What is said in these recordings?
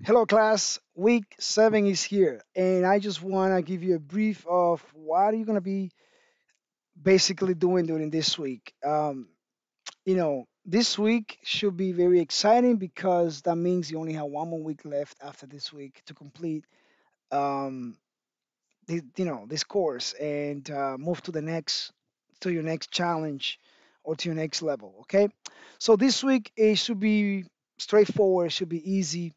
Hello, class. Week 7 is here, and I just want to give you a brief of what are you going to be basically doing during this week. This week should be very exciting because that means you only have one more week left after this week to complete um, this course and move to your next challenge or to your next level. Okay, so this week it should be straightforward. It should be easy.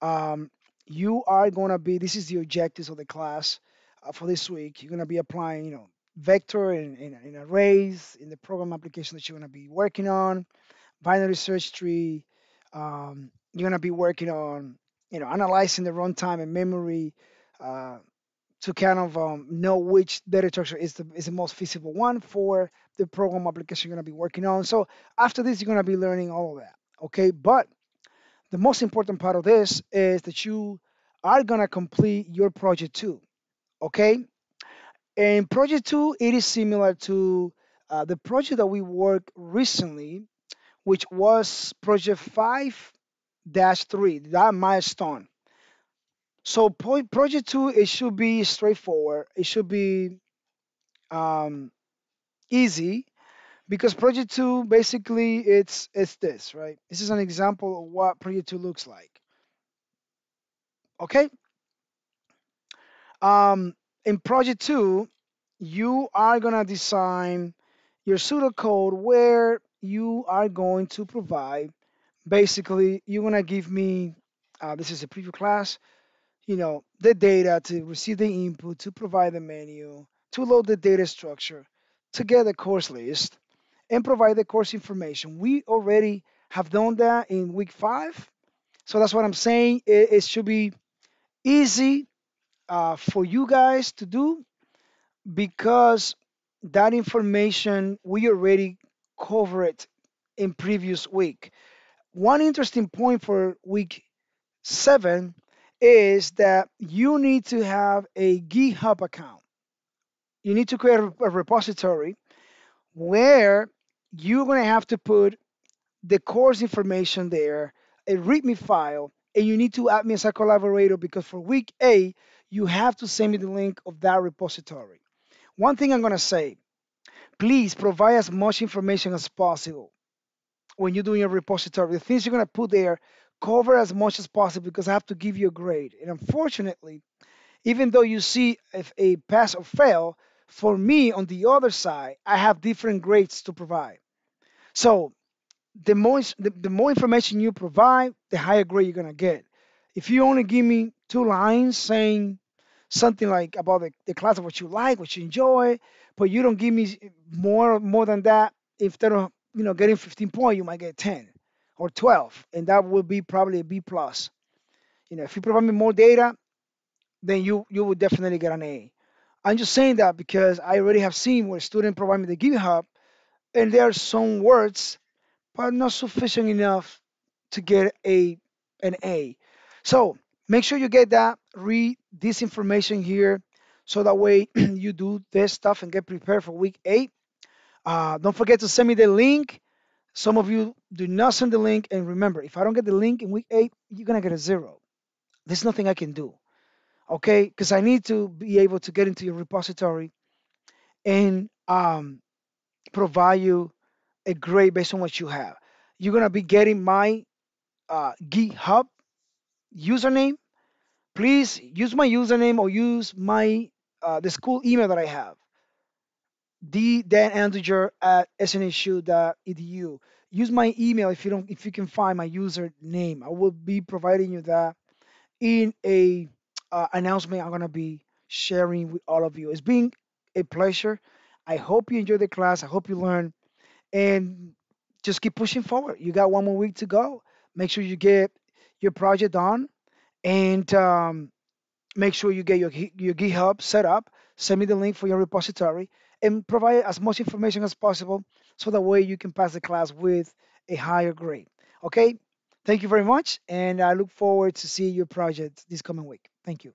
um, you are going to be, this is the objectives of the class for this week. You're going to be applying, vector and arrays in the program application that you're going to be working on, binary search tree. You're going to be working on, analyzing the runtime and memory uh, to kind of know which data structure is the most feasible one for the program application you're going to be working on. So after this, you're going to be learning all of that. Okay, but the most important part of this is that you are going to complete your project two. Okay, and project two, it is similar to the project that we worked recently, which was project 5-3, that milestone. So project two, it should be straightforward, it should be um, easy, because project two basically it's this, right? This is an example of what project two looks like. Okay. Um, in project two, you are gonna design your pseudocode where you are going to provide. Basically, you're gonna give me. This is a preview class. The data to receive the input, to provide the menu, to load the data structure, to get the course list, and provide the course information. We already have done that in week 5, so that's what I'm saying. It should be easy for you guys to do because that information we already covered in previous week. One interesting point for week 7 is that you need to have a GitHub account. You need to create a repository where you're going to have to put the course information there, a README file, and you need to add me as a collaborator because for week 8, you have to send me the link of that repository. One thing I'm going to say, please provide as much information as possible when you're doing your repository. The things you're going to put there, cover as much as possible because I have to give you a grade. And unfortunately, even though you see if a pass or fail, for me on the other side, I have different grades to provide. So the more information you provide, the higher grade you're going to get. If you only give me 2 lines saying something like about the class of what you like, what you enjoy, but you don't give me more than that. Instead of getting 15 points, you might get 10 or 12, and that will be probably a B plus. If you provide me more data, then you would definitely get an A. I'm just saying that because I already have seen where students provide me the GitHub, and there are some words, but not sufficient enough to get an A. So make sure you get that, read this information here, so that way you do this stuff and get prepared for week 8. Don't forget to send me the link. Some of you do not send the link, and remember, if I don't get the link in week 8, you're gonna get a 0. There's nothing I can do, okay? Because I need to be able to get into your repository and provide you a grade based on what you have. You're gonna be getting my GitHub username. Please use my username or use my the school email that I have, ddanandiger at snhu.edu. Use my email if you can find my username. I will be providing you that in a announcement I'm gonna be sharing with all of you. It's been a pleasure. I hope you enjoy the class. I hope you learn and just keep pushing forward. You got one more week to go. Make sure you get your project done and make sure you get your GitHub set up. Send me the link for your repository and provide as much information as possible so that way you can pass the class with a higher grade. Okay? Thank you very much, and I look forward to see your project this coming week. Thank you.